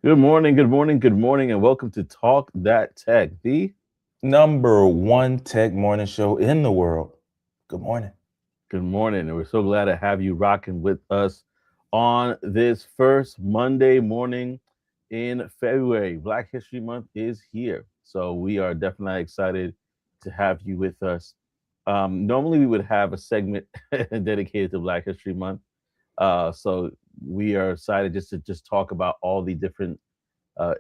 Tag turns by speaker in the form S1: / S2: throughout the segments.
S1: Good morning, good morning, good morning, and welcome to Talk That Tech. The
S2: Number one tech morning show in the world. Good morning.
S1: Good morning, and we're so glad to have you rocking with us on this first Monday morning in February. Black History Month is here, so we are definitely excited to have you with us. Normally, we would have a segment dedicated to Black History Month, so we are excited just to talk about all the different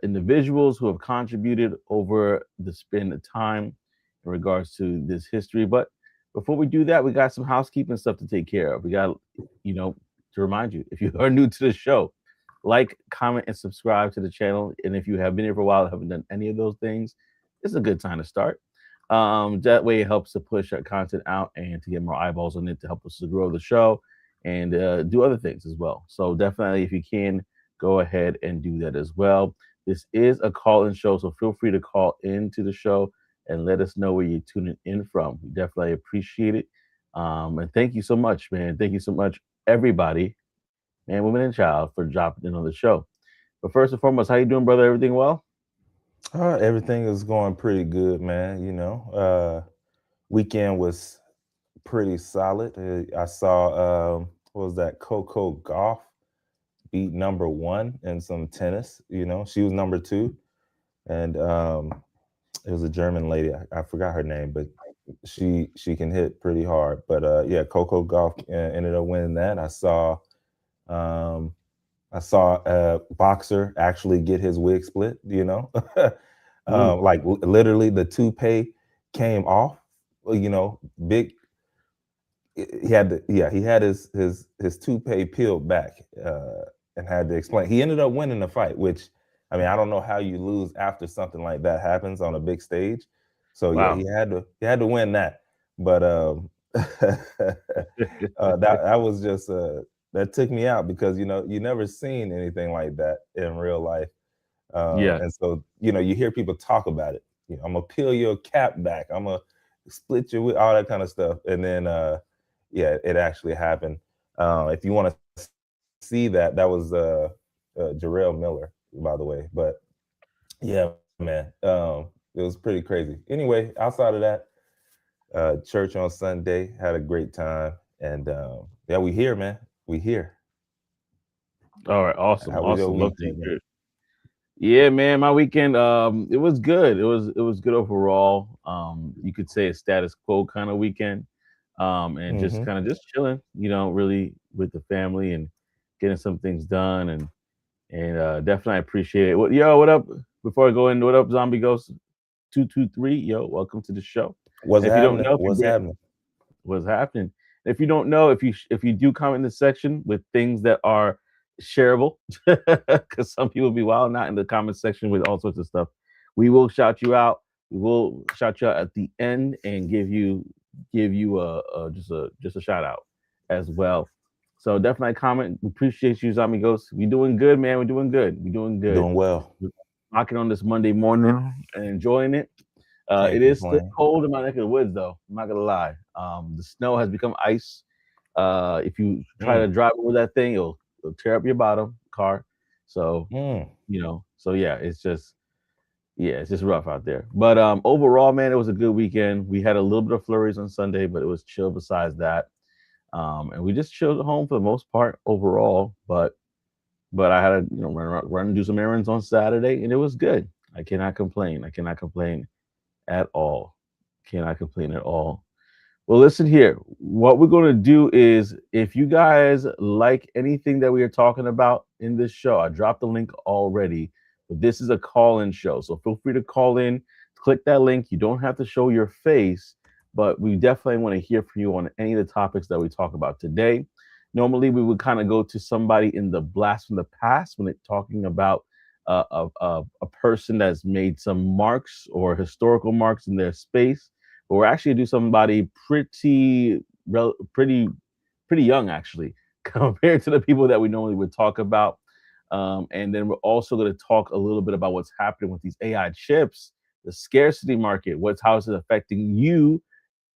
S1: individuals who have contributed over the span of time in regards to this history. But before we do that, we got some housekeeping stuff to take care of. We got, you know, to remind you, if you are new to the show, like, comment, and subscribe to the channel. And if you have been here for a while and haven't done any of those things, it's a good time to start. That way it helps to push our content out and to get more eyeballs on it to help us to grow the show and do other things as well. So definitely, if you can, go ahead and do that as well. This is a call-in show, so feel free to call into the show and let us know where you're tuning in from. We definitely appreciate it. And thank you so much, man. Thank you so much, everybody, man, woman, and child, for dropping in on the show. But first and foremost, how you doing, brother? Everything well?
S2: Everything is going pretty good, man. Weekend was pretty solid. I saw what was that? Coco Golf beat number one in some tennis. She was number two, and it was a German lady. I forgot her name, but she can hit pretty hard. But yeah, Coco Golf ended up winning that. Um, I saw a boxer actually get his wig split,
S1: Mm.
S2: like literally the toupee came off, big. He had his toupee peeled back and had to explain. He ended up winning the fight, which, I mean, I don't know how you lose after something like that happens on a big stage. So yeah,
S1: Wow.
S2: he had to win that. But that was just that took me out because you never seen anything like that in real life,
S1: Yeah.
S2: and so you hear people talk about it. I'm gonna peel your cap back. I'm gonna split your all that kind of stuff, and then yeah, it actually happened. If you want to see that, that was Jarrell Miller, by the way. But yeah, man, it was pretty crazy. Anyway, outside of that, church on Sunday, had a great time, and yeah, we here, man. We here.
S1: All right. Awesome.
S2: How was your
S1: Awesome. Love to
S2: weekend, man?
S1: hear it. Yeah, man, my weekend it was good. It was good overall. You could say a status quo kind of weekend. And just
S2: Mm-hmm.
S1: kind of just chilling, really with the family and getting some things done and definitely appreciate it. What up? Before I go in, what up, Zombie Ghost 223? Yo, welcome to the show.
S2: What's
S1: And if you don't
S2: happening?
S1: know, if
S2: What's
S1: you
S2: happening?
S1: what's happening. If you don't know, if you do comment in the section with things that are shareable, because some people be wild not in the comment section with all sorts of stuff, we will shout you out. We will shout you out at the end and give you a shout out as well. So definitely comment. We appreciate you, Zombie Ghost. We doing good, man. We're doing good. We're doing good.
S2: Doing well.
S1: We're rocking on this Monday morning and enjoying it.
S2: Can't
S1: It is still
S2: complain.
S1: cold in my neck of the woods, though. I'm not gonna lie. The snow has become ice. If you try to
S2: Mm,
S1: drive over that thing, it'll tear up your bottom car. So
S2: mm.
S1: so yeah, it's just rough out there. But overall, man, it was a good weekend. We had a little bit of flurries on Sunday, but it was chill besides that. And we just chilled at home for the most part overall. But I had to run and do some errands on Saturday, and it was good. I cannot complain. I cannot complain at all. Cannot complain at all. Well, listen here. What we're going to do is, if you guys like anything that we are talking about in this show, I dropped the link already, but this is a call in show. So feel free to call in, click that link. You don't have to show your face, but we definitely want to hear from you on any of the topics that we talk about today. Normally, we would kind of go to somebody in the blast from the past when it's talking about a person that's made some marks or historical marks in their space, but we're actually gonna do somebody pretty young actually compared to the people that we normally would talk about. And then we're also going to talk a little bit about what's happening with these AI chips, the scarcity market, how is it affecting you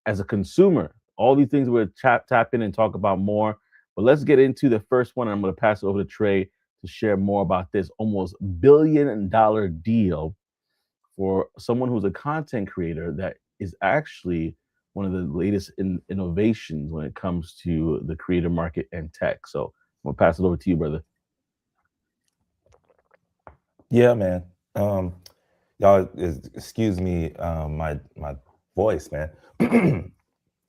S1: as a consumer. All these things we'll tap in and talk about more. But let's get into the first one. I'm going to pass it over to Trey to share more about this almost $1 billion deal for someone who's a content creator that is actually one of the latest innovations when it comes to the creator market and tech. So I'm gonna pass it over to you, brother.
S2: Yeah, man. Y'all, excuse me, my voice, man.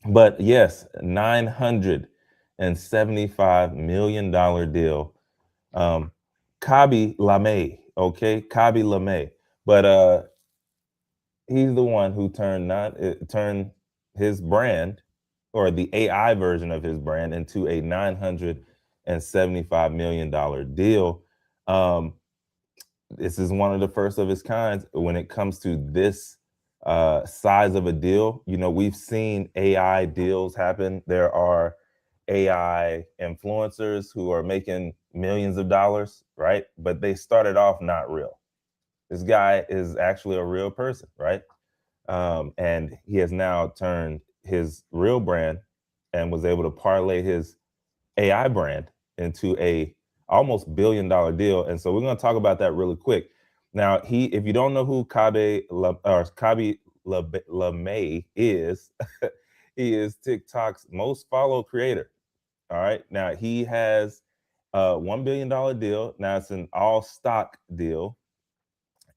S2: But yes, $975 million deal. Khaby Lame, okay, Khaby Lame. But he's the one who turned his brand, or the AI version of his brand, into a $975 million deal. Um, this is one of the first of its kinds when it comes to this size of a deal. You know, we've seen AI deals happen. There are AI influencers who are making millions of dollars, right? But they started off not real. This guy is actually a real person, right? And he has now turned his real brand and was able to parlay his AI brand into a almost $1 billion deal. And so we're going to talk about that really quick. Now, if you don't know who Khaby Lame is, he is TikTok's most followed creator. All right. Now he has a $1 billion deal. Now it's an all stock deal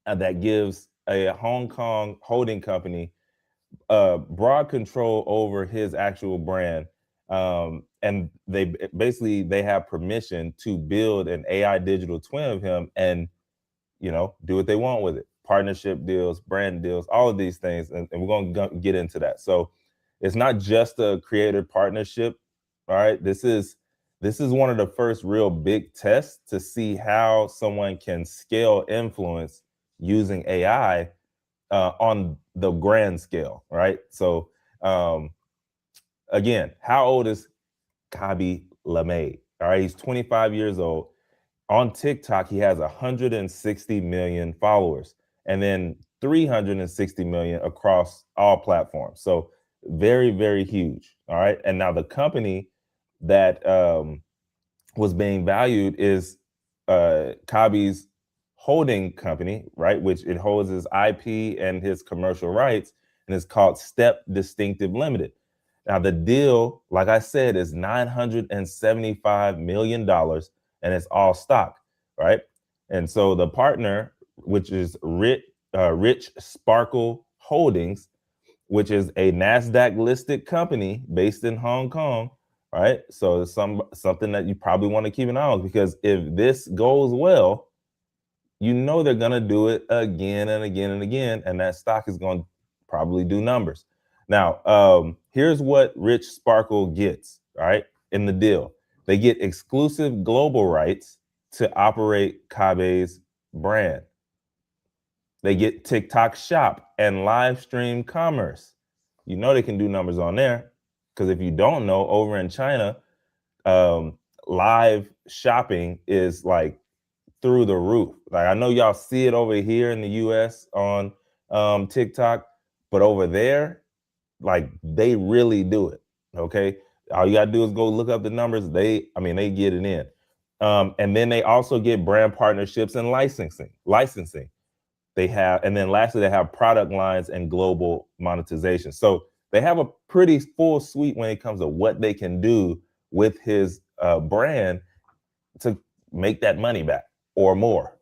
S2: that gives a Hong Kong holding company broad control over his actual brand. And they have permission to build an AI digital twin of him and, you know, do what they want with it. Partnership deals, brand deals, all of these things. And we're going to get into that. So it's not just a creator partnership. All right. This is one of the first real big tests to see how someone can scale influence using AI on the grand scale, right? So, again, how old is Khaby Lame? All right, he's 25 years old. On TikTok, he has 160 million followers, and then 360 million across all platforms. So, very, very huge. All right, and now the company that was being valued is Khaby's holding company, right? Which it holds his IP and his commercial rights, and it's called Step Distinctive Limited. Now, the deal, like I said, is $975 million, and it's all stock, right? And so the partner, which is Rich Sparkle Holdings, which is a NASDAQ listed company based in Hong Kong, right? So it's something that you probably want to keep an eye on, because if this goes well, you know they're going to do it again and again and again, and that stock is going to probably do numbers. Now, here's what Rich Sparkle gets, right, in the deal. They get exclusive global rights to operate Khaby's brand. They get TikTok Shop and live stream commerce. You know they can do numbers on there, because if you don't know, over in China, live shopping is like through the roof. Like, I know y'all see it over here in the US on TikTok, but over there, like, they really do it. Okay. All you gotta do is go look up the numbers. They get it in. And then they also get brand partnerships and licensing. They have, and then lastly, they have product lines and global monetization. So they have a pretty full suite when it comes to what they can do with his brand to make that money back or more.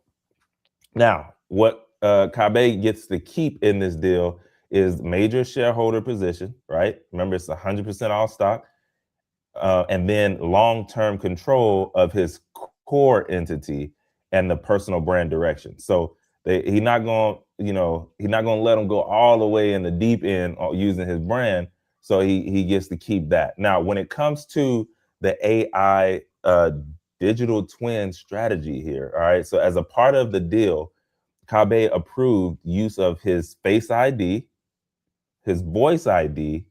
S2: Now, what Khaby gets to keep in this deal is major shareholder position, right? Remember, it's 100% all stock, and then long-term control of his core entity and the personal brand direction. So he's not going to let him go all the way in the deep end using his brand. So he gets to keep that. Now, when it comes to the AI digital twin strategy here, all right. So as a part of the deal, Khaby approved use of his Face ID, his Voice ID,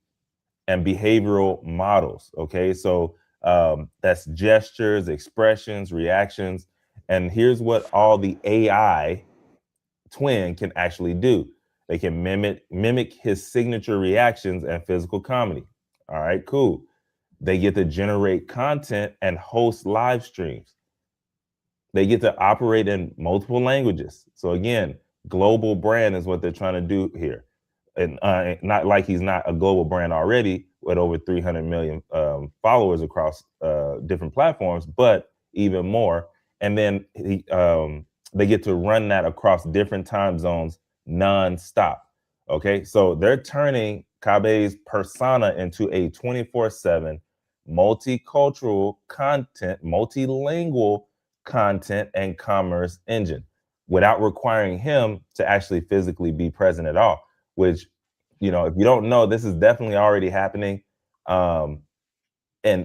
S2: and behavioral models. Okay, so that's gestures, expressions, reactions, and here's what all the AI twin can actually do. They can mimic his signature reactions and physical comedy. All right, cool. They get to generate content and host live streams. They get to operate in multiple languages. So again, global brand is what they're trying to do here. And not like he's not a global brand already with over 300 million followers across different platforms, but even more. And then they get to run that across different time zones nonstop. Okay, so they're turning Khaby's persona into a 24/7 multicultural content, multilingual content and commerce engine without requiring him to actually physically be present at all, which, if you don't know, this is definitely already happening. And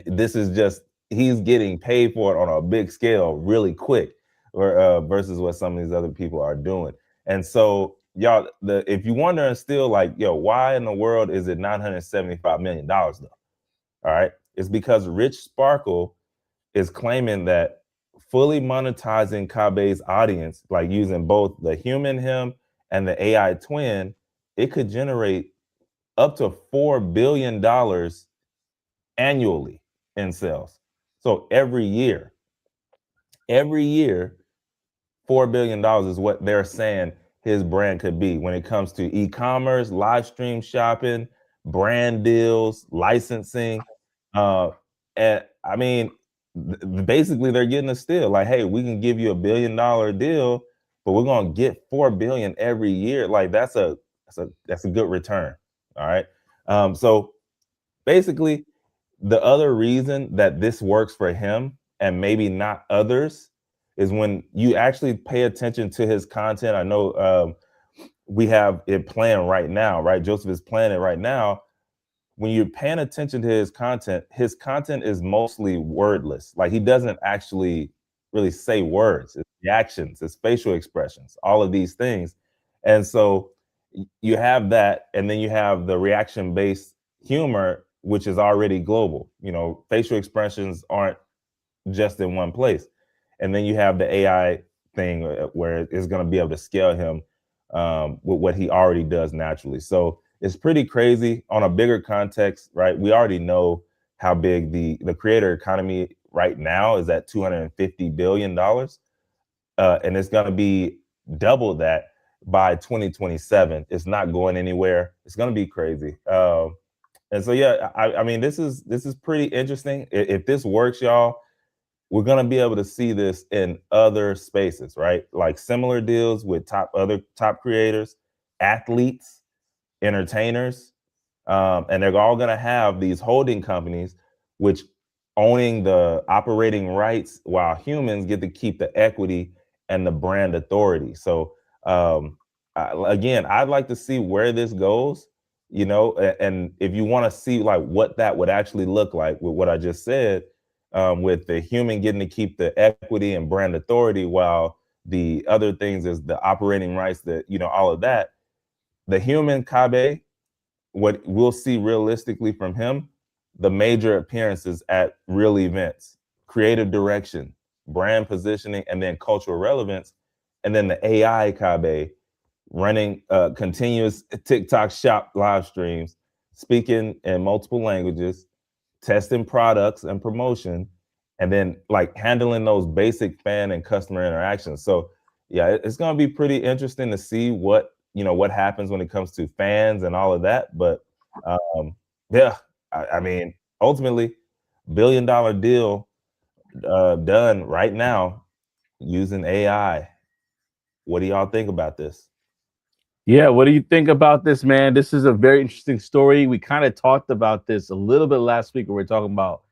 S2: this is just, he's getting paid for it on a big scale really quick, or versus what some of these other people are doing. And so y'all, if you wondering still, like, yo, why in the world is it $975 million though? All right, it's because Rich Sparkle is claiming that fully monetizing Khaby's audience, like using both the human him and the AI twin, it could generate up to $4 billion annually in sales. So every year, $4 billion is what they're saying his brand could be when it comes to e-commerce, live stream shopping, brand deals, licensing. And I mean, basically they're getting a steal. Like, hey, we can give you $1 billion deal, but we're gonna get 4 billion every year. Like that's a good return. All right. So basically, the other reason that this works for him and maybe not others is when you actually pay attention to his content. I know we have it playing right now, right? Joseph is playing it right now. When you're paying attention to his content is mostly wordless. Like he doesn't actually really say words. It's reactions, it's facial expressions, all of these things. And so you have that, and then you have the reaction-based humor, which is already global. Facial expressions aren't just in one place. And then you have the AI thing where it's going to be able to scale him with what he already does naturally. So it's pretty crazy on a bigger context, right? We already know how big the creator economy right now is at $250 billion. And it's going to be double that by 2027. It's not going anywhere. It's going to be crazy. And so, yeah, I mean, this is pretty interesting. If this works, y'all, we're going to be able to see this in other spaces, right? Like similar deals with other top creators, athletes, entertainers, and they're all going to have these holding companies, which owning the operating rights, while humans get to keep the equity and the brand authority. So again, I'd like to see where this goes, and if you want to see like what that would actually look like with what I just said, with the human getting to keep the equity and brand authority, while the other things is the operating rights, that all of that. The human Khaby, what we'll see realistically from him, the major appearances at real events, creative direction, brand positioning, and then cultural relevance. And then the AI Khaby running continuous TikTok shop live streams, speaking in multiple languages, testing products and promotion, and then like handling those basic fan and customer interactions. So yeah, it's going to be pretty interesting to see what happens when it comes to fans and all of that. But yeah, I mean, ultimately, $1 billion deal done right now using AI. What do y'all think about this?
S1: Yeah, what do you think about this, man? This is a very interesting story. We kind of talked about this a little bit last week when we were talking about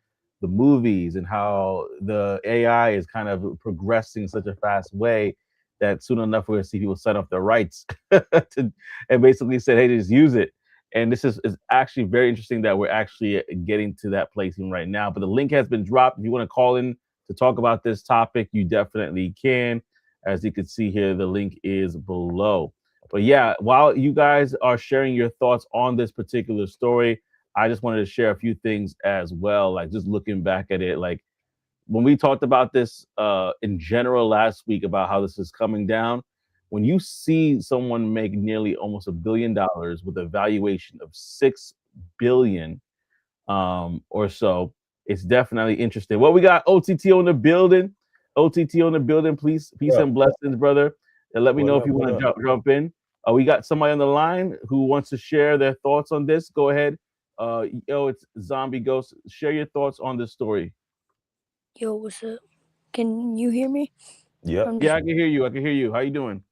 S1: the movies and how the AI is kind of progressing in such a fast way that soon enough we're going to see people set up their rights and basically said, hey, just use it. And this is actually very interesting that we're actually getting to that place right now. But the link has been dropped. If you want to call in to talk about this topic, you definitely can. As you can see here, the link is below. But yeah, while you guys are sharing your thoughts on this particular story, I just wanted to share a few things as well. Like just looking back at it, like when we talked about this in general last week about how this is coming down, when you see someone make nearly almost $1 billion with a valuation of 6 billion or so, it's definitely interesting. Well, we got OTT on the building. OTT on the building. Please, peace
S2: What
S1: and blessings, brother. And let me know if
S2: up?
S1: you
S2: What
S1: want to
S2: up?
S1: jump in. We got somebody on the line who wants to share their thoughts on this. Go ahead. It's Zombie Ghost. Share your thoughts on this story.
S3: Yo, what's up? Can you hear me?
S2: Yep.
S3: I'm
S1: Yeah,
S3: just.
S1: I can hear you. I can hear you. How you doing?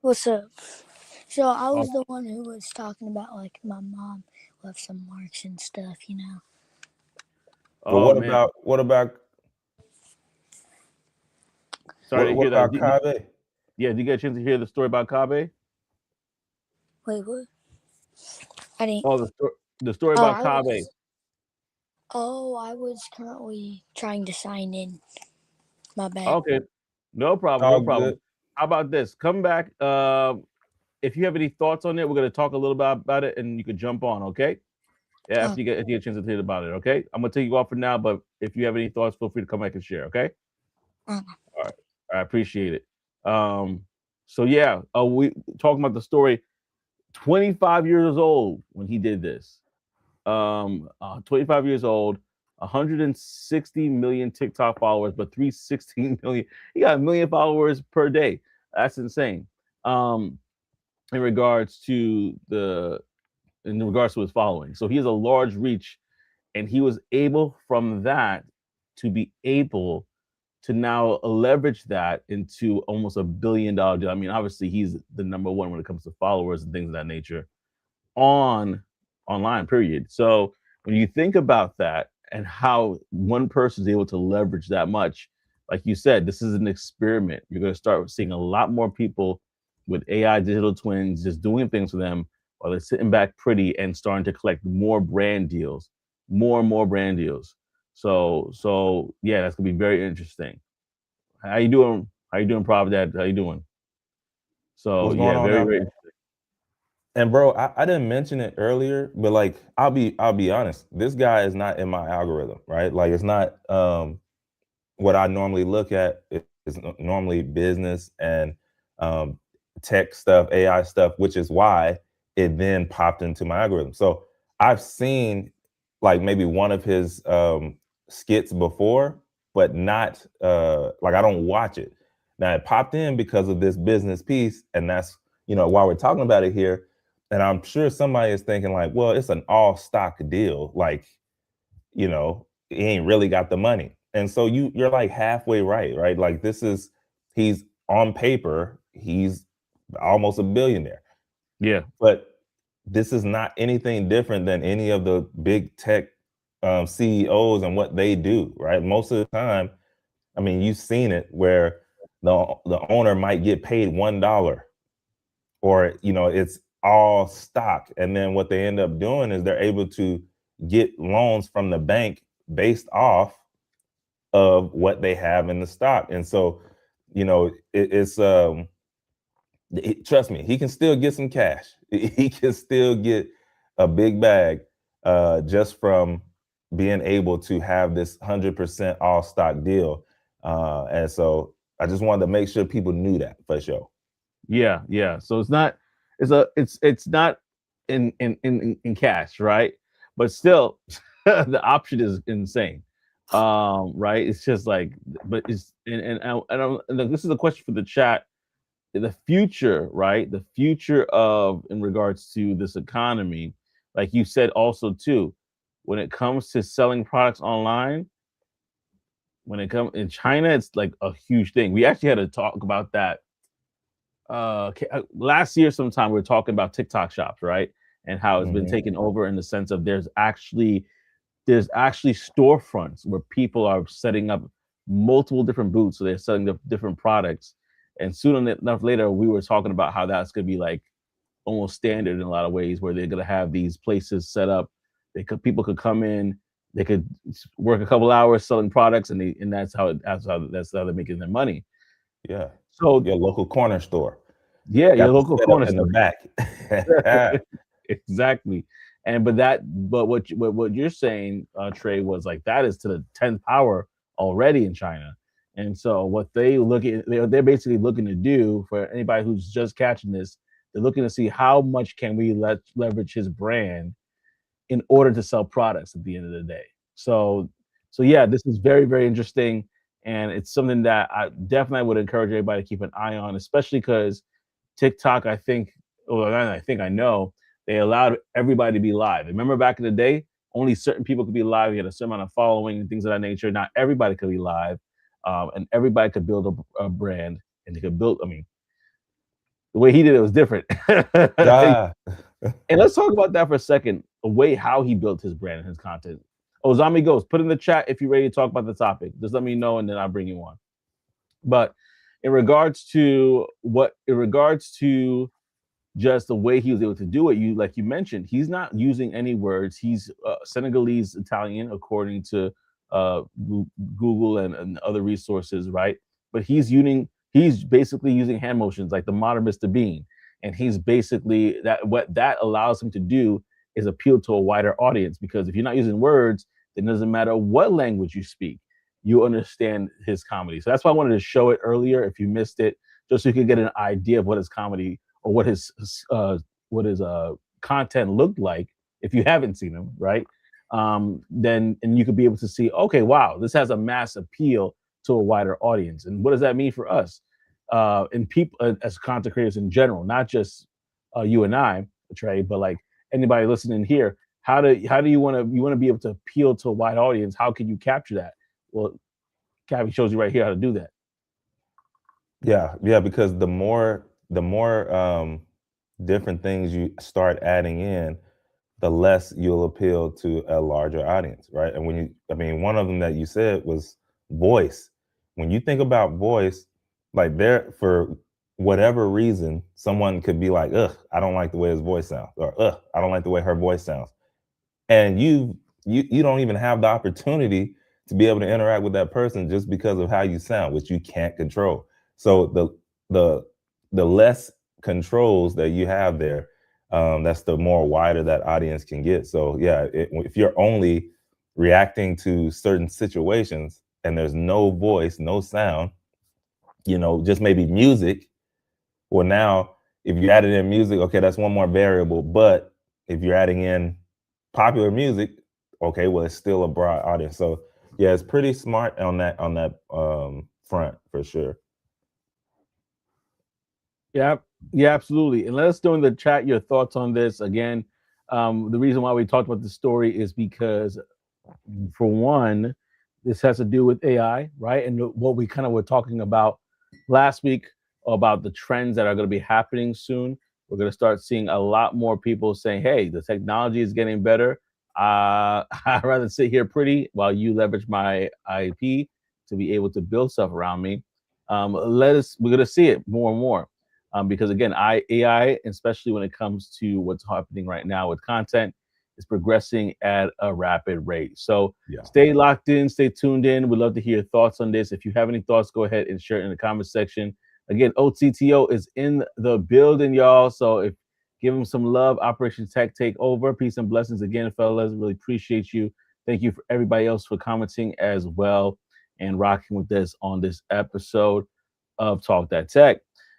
S3: What's up? So I
S1: Oh,
S3: was the one who was talking about like my mom left some marks and stuff, you know.
S2: But
S1: oh man,
S2: what about
S1: sorry to
S2: what
S1: hear that.
S2: about Khaby?
S1: Yeah, did you get a chance to hear the story about Khaby?
S3: Wait, what? I didn't.
S1: Oh, the story
S3: Oh,
S1: about
S3: I
S1: Khaby.
S3: was. Oh, I was currently trying to sign in. My bad.
S1: Okay, no problem, no
S2: All
S1: problem.
S2: good.
S1: How about this? Come back. If you have any thoughts on it, we're gonna talk a little bit about it, and you can jump on. Okay. Yeah,
S3: Oh,
S1: if you get a chance to hear about it. Okay. I'm gonna take you off for now, but if you have any thoughts, feel free to come back and share. Okay.
S3: uh,
S1: All right. I appreciate it. So yeah, we talking about the story. 25 years old when he did this. 25 years old, 160 million TikTok followers, but 316 million. He got a million followers per day. That's insane. Um, in regards to his following, so he has a large reach, and he was able from that to be able to now leverage that into almost $1 billion deal. I mean, obviously, he's the number one when it comes to followers and things of that nature on online, period. So when you think about that and how one person is able to leverage that much, like you said, this is an experiment. You're going to start seeing a lot more people with AI digital twins just doing things for them while they're sitting back pretty and starting to collect more brand deals, more and more brand deals. So yeah, that's gonna be very interesting. How you doing? How you doing, Prov Dad? How you doing? So
S2: What's going
S1: yeah,
S2: on
S1: very
S2: now?
S1: very.
S2: And bro, I didn't mention it earlier, but like I'll be honest, this guy is not in my algorithm, right? Like it's not what I normally look at is normally business and um, tech stuff, AI stuff, which is why it then popped into my algorithm. So I've seen like maybe one of his skits before, but not like I don't watch it. Now it popped in because of this business piece, and that's why we're talking about it here. And I'm sure somebody is thinking like, well, it's an all stock deal, like he ain't really got the money. And so you're like halfway right? Like he's on paper, he's almost a billionaire.
S1: Yeah,
S2: But this is not anything different than any of the big tech CEOs and what they do, right? Most of the time, I mean, you've seen it where the owner might get paid $1 or it's all stock, and then what they end up doing is they're able to get loans from the bank based off of what they have in the stock. And so it's trust me, he can still get some cash. He can still get a big bag just from being able to have this 100% all stock deal. And so I just wanted to make sure people knew that for sure.
S1: yeah. So it's not in cash, right? But still, the option is insane. Right? It's just like, but it's and this is a question for the chat. The future, right? The future of in regards to this economy, like you said, also too, when it comes to selling products online, when it comes in China, it's like a huge thing. We actually had to talk about that last year sometime. We were talking about TikTok shops, right? And how it's been
S2: Mhm.
S1: taken over in the sense of there's actually storefronts where people are setting up multiple different booths, so they're selling the different products. And soon enough later, we were talking about how that's gonna be like almost standard in a lot of ways, where they're gonna have these places set up. People could come in, they could work a couple hours selling products, and that's how they're making their money.
S2: Yeah.
S1: So
S2: Your local corner store
S1: yeah, your
S2: got the
S1: local
S2: setup
S1: corner
S2: in the
S1: store.
S2: back.
S1: Exactly. But what you're saying, Trey, was like that is to the 10th power already in China. And so what they're basically looking to do, for anybody who's just catching this, they're looking to see how much can we leverage his brand in order to sell products at the end of the day. So yeah, this is very very interesting. And it's something that I definitely would encourage everybody to keep an eye on, especially because TikTok, I think, well, not I think I know, they allowed everybody to be live. Remember back in the day, only certain people could be live. You had a certain amount of following and things of that nature. Not everybody could be live, and everybody could build a brand, and they could build. I mean, the way he did it was different. and
S2: Ah,
S1: let's talk about that for a second. The way how he built his brand and his content. Ozami Ghost, put in the chat if you're ready to talk about the topic. Just let me know, and then I'll bring you on. But in regards to just the way he was able to do it, you like you mentioned, he's not using any words. He's Senegalese Italian, according to Google and other resources, right? But he's basically using hand motions like the modern Mr. Bean, and he's basically that what that allows him to do is appeal to a wider audience because if you're not using words, it doesn't matter what language you speak, you understand his comedy. So that's why I wanted to show it earlier. If you missed it, just so you could get an idea of what his comedy or what his content looked like if you haven't seen him, right? Then and you could be able to see, okay, wow, this has a mass appeal to a wider audience. And what does that mean for us and people as content creators in general, not just you and I, Trey, but like anybody listening here? How do you want to be able to appeal to a wide audience? How can you capture that? Well, Khaby shows you right here how to do that.
S2: yeah, because the more different things you start adding in, the less you'll appeal to a larger audience, right? And one of them that you said was voice. When you think about voice, like for whatever reason, someone could be like, ugh, I don't like the way his voice sounds, or ugh, I don't like the way her voice sounds. And you don't even have the opportunity to be able to interact with that person just because of how you sound, which you can't control. So the less controls that you have there, that's the more wider that audience can get. So yeah, if you're only reacting to certain situations and there's no voice, no sound, just maybe music. Well, now if you added in music, okay, that's one more variable. But if you're adding in popular music, okay, well, it's still a broad audience. So yeah, it's pretty smart on that front for sure.
S1: Yeah, absolutely. And let us know in the chat your thoughts on this. Again, the reason why we talked about this story is because, for one, this has to do with AI, right? And what we kind of were talking about last week about the trends that are going to be happening soon. We're going to start seeing a lot more people saying, hey, the technology is getting better. I'd rather sit here pretty while you leverage my IP to be able to build stuff around me. We're going to see it more and more. Because again, AI, especially when it comes to what's happening right now with content, is progressing at a rapid rate. So Stay locked in, stay tuned in. We'd love to hear your thoughts on this. If you have any thoughts, go ahead and share it in the comment section. Again, OTTO is in the building, y'all. So give them some love. Operation Tech Takeover. Peace and blessings again, fellas. Really appreciate you. Thank you for everybody else for commenting as well and rocking with us on this episode of Talk That Tech.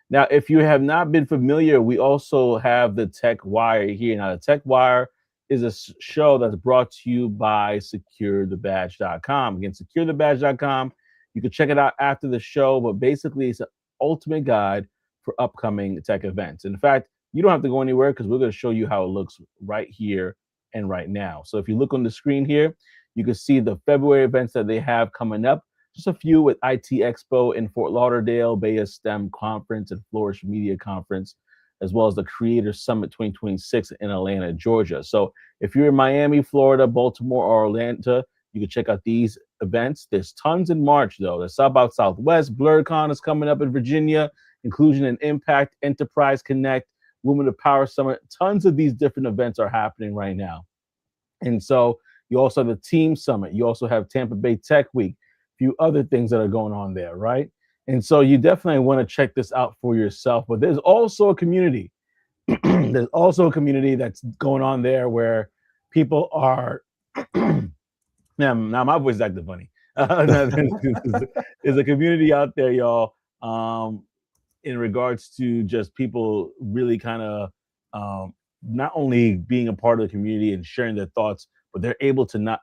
S1: Now, if you have not been familiar, we also have the Tech Wire here. Now, the Tech Wire is a show that's brought to you by SecureTheBadge.com. Again, SecureTheBadge.com. You can check it out after the show, but basically, it's an ultimate guide for upcoming tech events. In fact, you don't have to go anywhere because we're going to show you how it looks right here and right now. So if you look on the screen here, you can see the February events that they have coming up. Just a few with IT Expo in Fort Lauderdale, Bay STEM Conference, and Flourish Media Conference, as well as the Creator Summit 2026 in Atlanta, Georgia. So if you're in Miami, Florida, Baltimore, or Atlanta, you can check out these events. There's tons in March, though. There's South by Southwest, BlurCon is coming up in Virginia, Inclusion and Impact, Enterprise Connect, Women of Power Summit. Tons of these different events are happening right now. And so you also have the Team Summit. You also have Tampa Bay Tech Week. Few other things that are going on there, right? And so you definitely want to check this out for yourself. But there's also a community. There's also a community that's going on there where people are. now my voice is acting funny. There's a community out there, y'all. In regards to just people really kind of not only being a part of the community and sharing their thoughts, but they're able to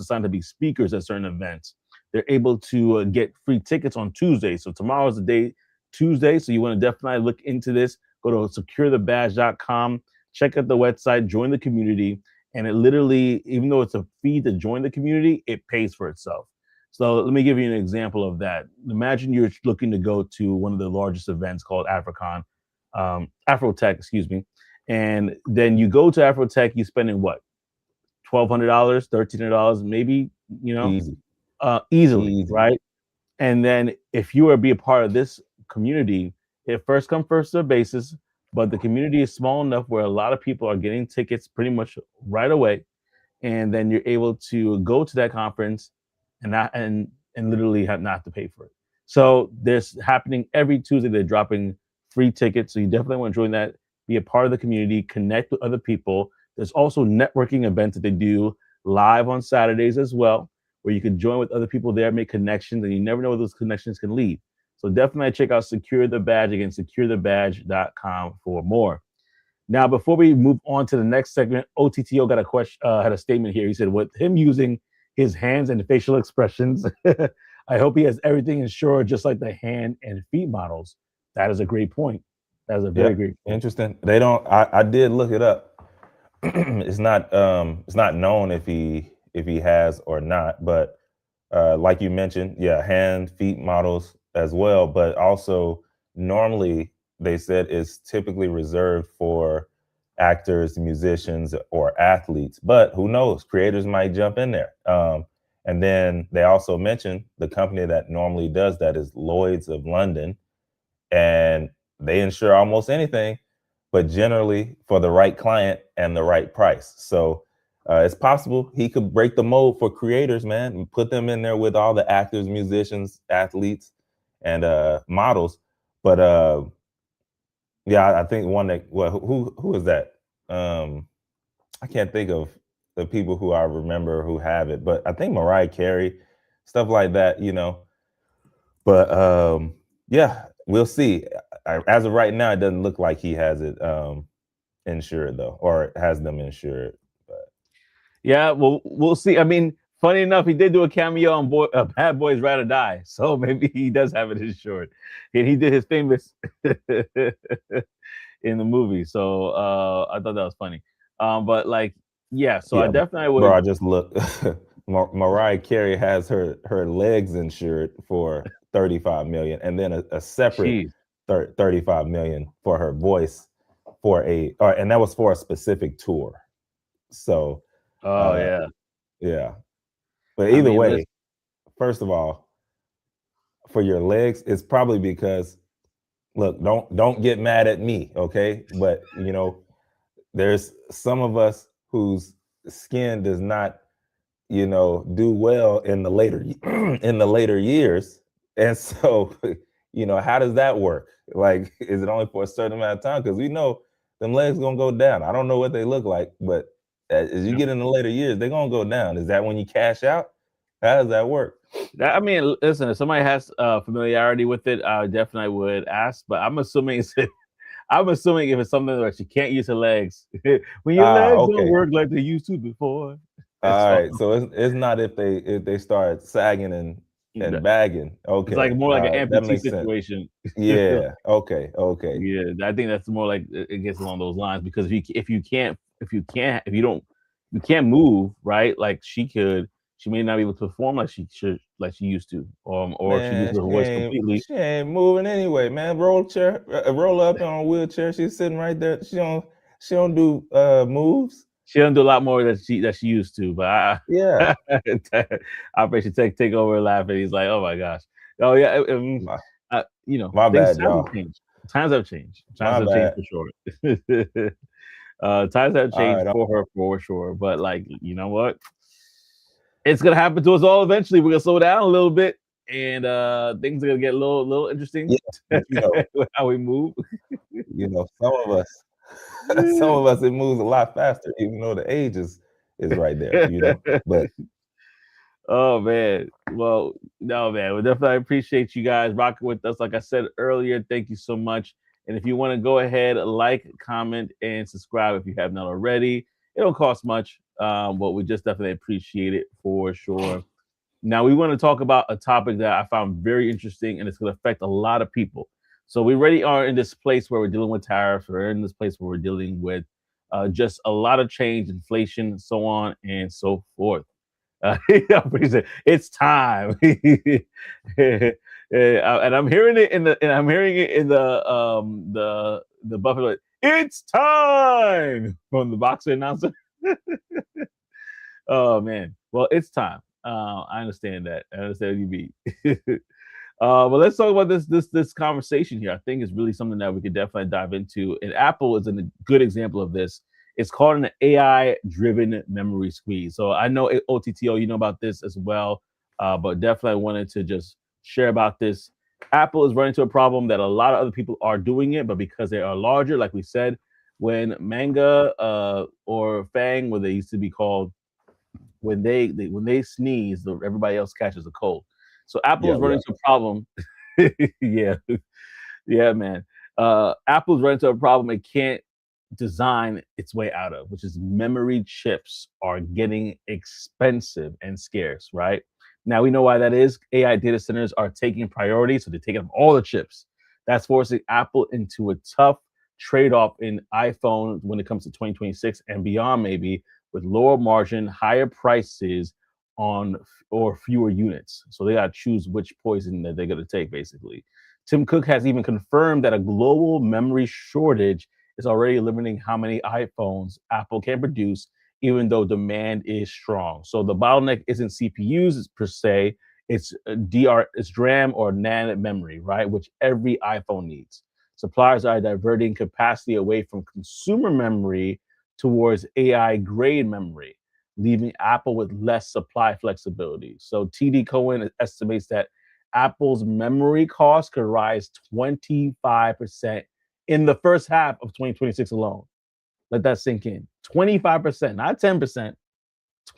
S1: sign to be speakers at certain events. they're able to get free tickets on Tuesday. So tomorrow is the day, Tuesday. So you want to definitely look into this. Go to securethebadge.com, check out the website, join the community. And it literally, even though it's a fee to join the community, it pays for itself. So let me give you an example of that. Imagine you're looking to go to one of the largest events called Afrotech, excuse me. And then you go to Afrotech, you spending what? $1,200, $1,300, maybe,
S2: Easy.
S1: easily,
S2: Easy.
S1: right? And then if you are be a part of this community, it first come first serve basis, but the community is small enough where a lot of people are getting tickets pretty much right away, and then you're able to go to that conference and not and literally have not to pay for it. So there's happening every Tuesday. They're dropping free tickets, so you definitely want to join that. Be a part of the community, connect with other people. There's also networking events that they do live on Saturdays as well, where you can join with other people there, make connections, and you never know where those connections can lead. So definitely check out Secure the Badge, again, securethebadge.com for more. Now, before we move on to the next segment, OTTO got a question, had a statement here. He said, with him using his hands and facial expressions, I hope he has everything insured just like the hand and feet models. That is a great point. That is a very great point.
S2: Interesting. They don't. I did look it up. It's not known if he has or not, but like you mentioned, hand, feet models as well, but also normally they said is typically reserved for actors, musicians, or athletes, but who knows, creators might jump in there. And then they also mentioned the company that normally does that is Lloyd's of London, and they insure almost anything, but generally for the right client and the right price. So it's possible he could break the mold for creators, man, and put them in there with all the actors, musicians, athletes, and models. But I think one that, well, who is that? I can't think of the people who I remember who have it, but I think Mariah Carey, stuff like that, But we'll see. As of right now, it doesn't look like he has it insured though, or has them insured. But
S1: yeah, well, we'll see. I mean, funny enough, he did do a cameo on Bad Boys Ride or Die, so maybe he does have it insured. And he did his famous in the movie, so I thought that was funny. But like, so I definitely would.
S2: Bro, I just looked. Mariah Carey has her legs insured for 35 million, and then a separate 35 million for her voice and that was for a specific tour. So but either way, first of all, for your legs, it's probably because, look, don't get mad at me, okay? But there's some of us whose skin does not do well in the later years, and so how does that work? Like, is it only for a certain amount of time? Because we know them legs gonna go down. I don't know what they look like, but as you get in the later years, they're gonna go down. Is that when you cash out? How does that work?
S1: I mean, listen, if somebody has familiarity with it, I definitely would ask. But I'm assuming if it's something that you can't use your legs, when your legs don't work like they used to before.
S2: All right, so it's not if they start sagging and bagging. Okay,
S1: it's like more like an amputee situation.
S2: Yeah. Okay.
S1: Yeah, I think that's more like it gets along those lines, because if you can't move, right? Like she may not be able to perform like she used to, or she loses her voice completely.
S2: She ain't moving anyway, man. Roll up on a wheelchair. She's sitting right there. She don't do moves.
S1: She doesn't do a lot more that she used to, but I bet she take over laughing. He's like, oh my gosh, oh yeah,
S2: my bad, y'all.
S1: Times have changed. Times have changed for sure. Times have changed for her for sure. But like, you know what? It's gonna happen to us all eventually. We're gonna slow down a little bit, and things are gonna get a little interesting. How we move.
S2: Some of us it moves a lot faster, even though the age is right there. But
S1: oh man, well, no man, we definitely appreciate you guys rocking with us. Like I said earlier, thank you so much. And if you want to go ahead, like, comment, and subscribe if you have not already. It don't cost much, but we just definitely appreciate it for sure. Now, we want to talk about a topic that I found very interesting, and it's going to affect a lot of people. So, we already are in this place where we're dealing with tariffs. We're in this place where we're dealing with just a lot of change, inflation, so on and so forth. It's time, and I'm hearing it in the Buffalo. It's time from the boxer announcer. Oh man, well it's time. I understand that. I understand what you mean. But let's talk about this conversation here. I think it's really something that we could definitely dive into. And Apple is a good example of this. It's called an AI-driven memory squeeze. So I know OTTO, you know about this as well, but definitely wanted to just share about this. Apple is running into a problem that a lot of other people are doing it, but because they are larger, like we said, when Manga or Fang, where they used to be called, when they sneeze, everybody else catches a cold. So Apple is running into a problem. Yeah, yeah, man. Apple's running into a problem it can't design its way out of, which is memory chips are getting expensive and scarce, right? Now we know why that is. AI data centers are taking priority, so they're taking up all the chips. That's forcing Apple into a tough trade-off in iPhone when it comes to 2026 and beyond, maybe with lower margin, higher prices on or fewer units. So they got to choose which poison that they're going to take, basically. Tim Cook has even confirmed that a global memory shortage is already limiting how many iPhones Apple can produce, even though demand is strong. So the bottleneck isn't CPUs per se, it's it's DRAM or NAND memory, right? Which every iPhone needs. Suppliers are diverting capacity away from consumer memory towards AI grade memory, leaving Apple with less supply flexibility. So TD Cohen estimates that Apple's memory costs could rise 25% in the first half of 2026 alone. Let that sink in. 25%, not 10%,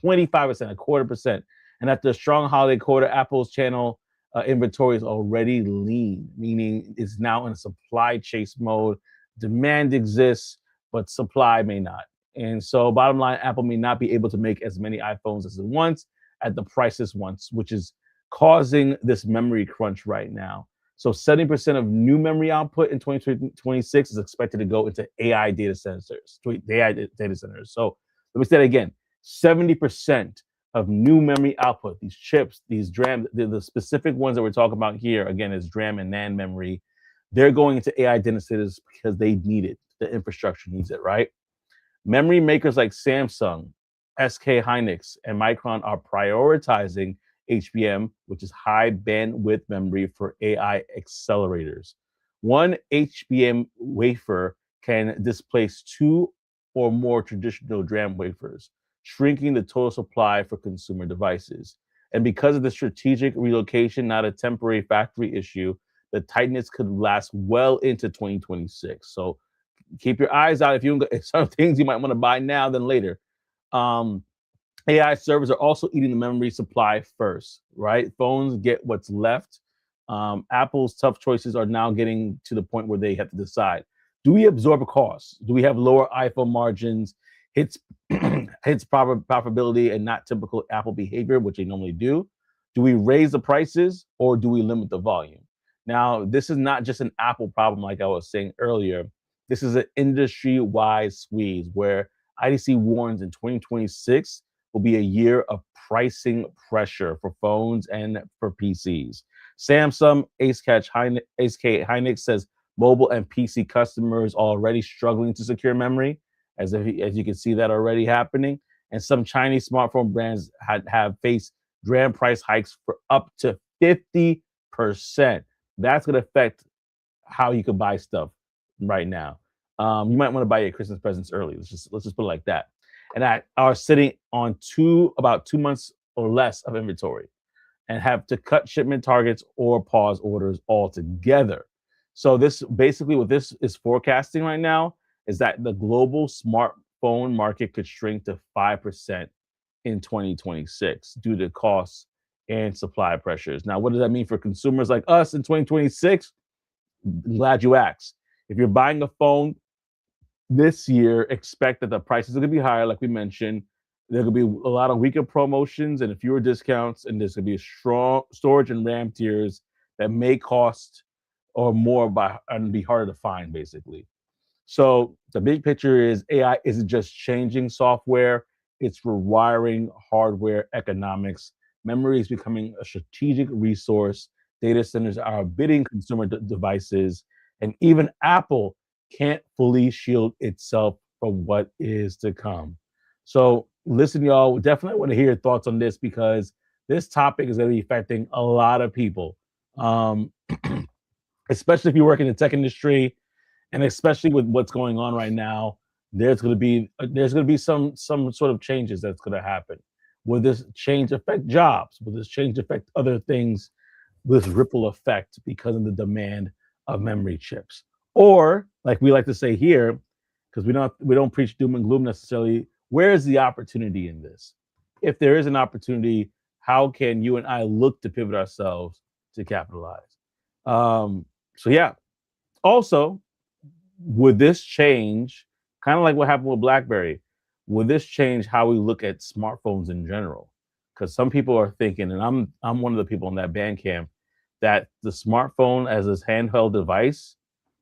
S1: 25%, a quarter percent. And after a strong holiday quarter, Apple's channel inventory is already lean, meaning it's now in a supply chase mode. Demand exists, but supply may not. And so, bottom line, Apple may not be able to make as many iPhones as it wants at the prices once, which is causing this memory crunch right now. So 70% of new memory output in 2026 is expected to go into AI data centers. So let me say that again. 70% of new memory output, these chips, these DRAM, the specific ones that we're talking about here, again, is DRAM and NAND memory. They're going into AI data centers because they need it. The infrastructure needs it, right? Memory makers like Samsung, SK Hynix, and Micron are prioritizing HBM, which is high bandwidth memory for AI accelerators. One HBM wafer can displace two or more traditional DRAM wafers, shrinking the total supply for consumer devices. And because of the strategic relocation, not a temporary factory issue, the tightness could last well into 2026. So keep your eyes out if some things you might want to buy now than later. AI servers are also eating the memory supply first, right? Phones get what's left. Apple's tough choices are now getting to the point where they have to decide: do we absorb a cost? Do we have lower iPhone margins? Hits profitability and not typical Apple behavior, which they normally do. Do we raise the prices or do we limit the volume? Now, this is not just an Apple problem, like I was saying earlier. This is an industry-wide squeeze where IDC warns in 2026 will be a year of pricing pressure for phones and for PCs. Samsung, SK Hynix says mobile and PC customers are already struggling to secure memory, as you can see that already happening. And some Chinese smartphone brands have faced DRAM price hikes for up to 50%. That's going to affect how you can buy stuff right now. You might want to buy your Christmas presents early. Let's just put it like that. And that are sitting on about 2 months or less of inventory and have to cut shipment targets or pause orders altogether. So this basically what this is forecasting right now is that the global smartphone market could shrink to 5% in 2026 due to costs and supply pressures. Now, what does that mean for consumers like us in 2026? I'm glad you asked. If you're buying a phone this year, expect that the prices are going to be higher, like we mentioned. There could be a lot of weaker promotions and fewer discounts, and there's going to be strong storage and RAM tiers that may cost or more by and be harder to find, basically. So the big picture is AI isn't just changing software, it's rewiring hardware economics. Memory is becoming a strategic resource. Data centers are bidding consumer devices, and even Apple can't fully shield itself from what is to come. So, listen, y'all, definitely want to hear your thoughts on this because this topic is going to be affecting a lot of people, um, especially if you work in the tech industry and especially with what's going on right now, there's going to be some sort of changes that's going to happen. Will this change affect jobs? Will this change affect other things? Will this ripple effect because of the demand of memory chips? Or, like we like to say here, because we don't preach doom and gloom necessarily. Where is the opportunity in this? If there is an opportunity, how can you and I look to pivot ourselves to capitalize? So yeah. Also, would this change, kind of like what happened with BlackBerry, would this change how we look at smartphones in general? Because some people are thinking, and I'm one of the people in that band camp, that the smartphone as this handheld device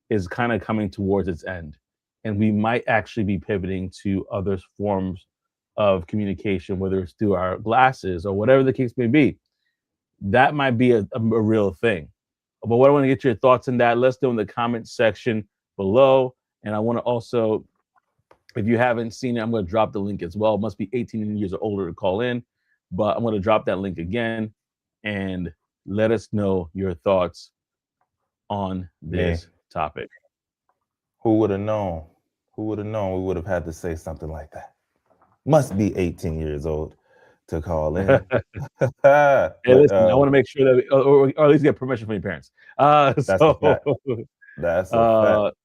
S1: is kind of coming towards its end, and we might actually be pivoting to other forms of communication, whether it's through our glasses or whatever the case may be. That might be a real thing. But what I want to get your thoughts on that, let's do in the comment section below. And I want to also, if you haven't seen it, I'm going to drop the link as well. It must be 18 years or older to call in, but I'm going to drop that link again and let us know your thoughts on this topic.
S2: Who would have known? Who would have known we would have had to say something like that? Must be 18 years old to call in.
S1: Hey, listen, I want to make sure that, or at least get permission from your parents.
S2: That's a fact. That's a fact.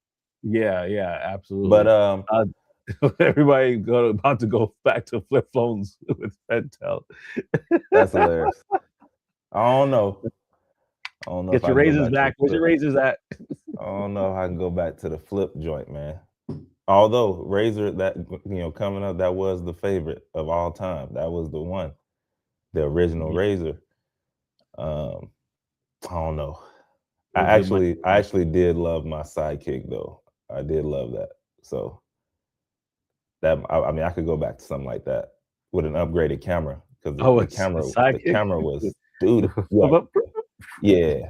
S1: Yeah, absolutely.
S2: But
S1: everybody about to go back to flip phones with Pentel.
S2: That's hilarious. I don't know.
S1: Get your razors back. Where's your razors at?
S2: I don't know if I can go back to the flip joint, man. Although Razor, that coming up, that was the favorite of all time. That was the one, the original Razor. I don't know. I actually did love my Sidekick though. I did love that. So that I could go back to something like that with an upgraded camera because the camera was dude. Yeah.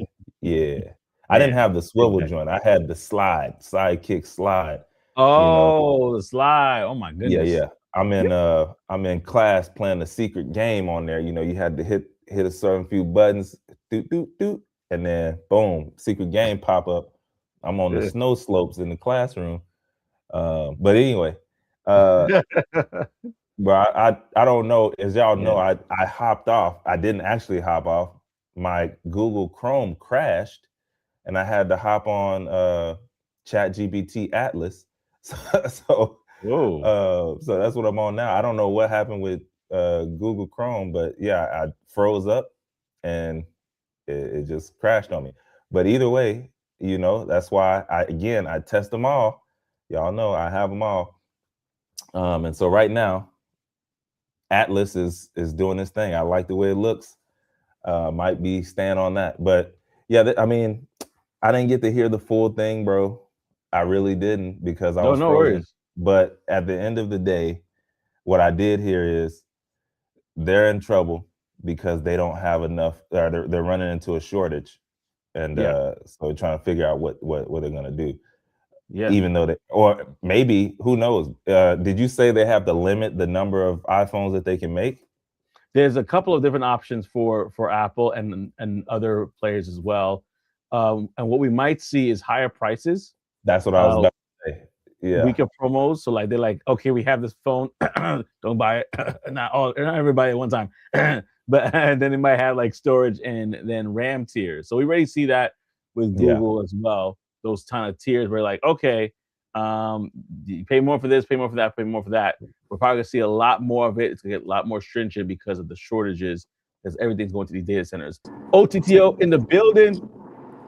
S2: I didn't have the swivel joint. I had the Sidekick slide.
S1: Oh, the slide. Oh my goodness.
S2: Yeah. I'm in class playing a secret game on there. You had to hit a certain few buttons, doot, and then boom, secret game pop up. I'm on the snow slopes in the classroom. But anyway, but I don't know. As y'all know, I hopped off. I didn't actually hop off. My Google Chrome crashed, and I had to hop on ChatGPT Atlas. So that's what I'm on now. I don't know what happened with Google Chrome, but yeah, I froze up and it just crashed on me. But either way, that's why I test them all. Y'all know I have them all. And so right now, Atlas is doing this thing. I like the way it looks. Might be staying on that. But yeah, I didn't get to hear the full thing, bro. I really didn't because I was frozen. Worries. But at the end of the day, what I did hear is they're in trouble because they don't have enough. They're running into a shortage, and so they're trying to figure out what they're gonna do. Yeah. Even though or maybe, who knows? Did you say they have to limit the number of iPhones that they can make?
S1: There's a couple of different options for Apple and other players as well. And what we might see is higher prices.
S2: That's what I was about to say. Yeah.
S1: Weaker promos. So they're like, okay, we have this phone. Don't buy it. not everybody at one time. But and then they might have like storage and then RAM tiers. So we already see that with Google as well. Those kind of tiers where like, okay, you pay more for this, pay more for that, pay more for that. We're probably gonna see a lot more of it. It's gonna get a lot more stringent because of the shortages, because everything's going to these data centers. OTTO in the building.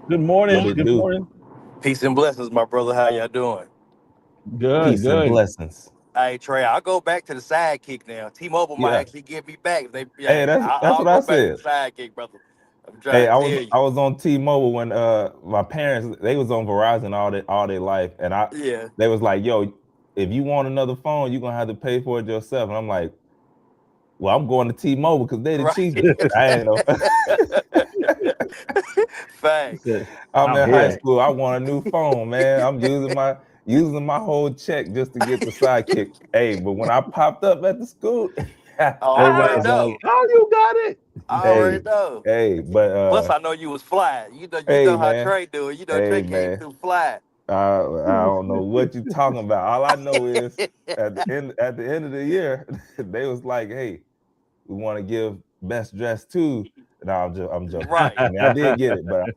S1: Good morning. Morning.
S4: Peace and blessings, my brother. How y'all doing?
S1: Good.
S2: Peace and blessings.
S4: Hey Trey, I'll go back to the sidekick now. T-Mobile might
S2: Yeah.
S4: actually get me back if they.
S2: Hey,
S4: Yeah,
S2: that's
S4: I'll
S2: what I
S4: go back to
S2: said.
S4: the sidekick, brother. I'm
S2: Hey,
S4: trying to tell you.
S2: I was on T-Mobile when my parents they was on Verizon all their life, and
S4: Yeah,
S2: they was like, "Yo, if you want another phone, you're gonna have to pay for it yourself." And I'm like, "Well, I'm going to T-Mobile because they the
S4: right.
S2: cheapest." I ain't know.
S1: He
S4: Facts.
S1: said,
S2: I'm
S1: I'm
S2: in high
S1: here.
S4: Facts.
S2: school. I want a new phone, man. I'm using my whole check just to get the sidekick. Hey, but when I popped up at the school,
S4: I already
S1: Everybody's like,
S4: know.
S1: oh, you got it.
S4: I
S2: hey,
S4: already know.
S2: but
S4: Plus, I know you was fly. You
S2: hey,
S4: know how
S2: man,
S4: Trey do it. You know Trey
S2: hey,
S4: came
S2: man.
S4: through fly.
S2: I don't know what you're talking about. All I know is at the end of the year, they was like, "Hey, we want to give best dress to." No, I'm joking.
S4: Right.
S2: I mean, I did get it, but I